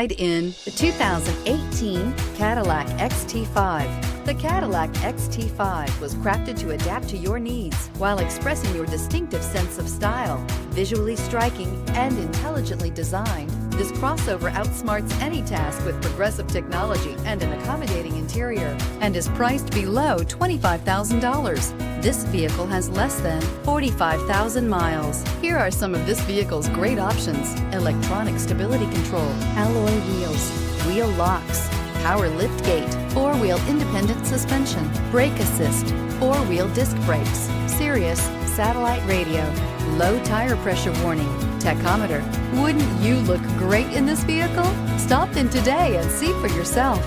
In the 2018 Cadillac XT5. The Cadillac XT5 was crafted to adapt to your needs while expressing your distinctive sense of style. Visually striking and intelligently designed, this crossover outsmarts any task with progressive technology and an accommodating interior, and is priced below $25,000. This vehicle has less than 45,000 miles. Here are some of this vehicle's great options: electronic stability control, alloy wheels, wheel locks, power liftgate, four-wheel independent suspension, brake assist, four-wheel disc brakes, Sirius satellite radio, low tire pressure warning, tachometer. Wouldn't you look great in this vehicle? Stop in today and see for yourself.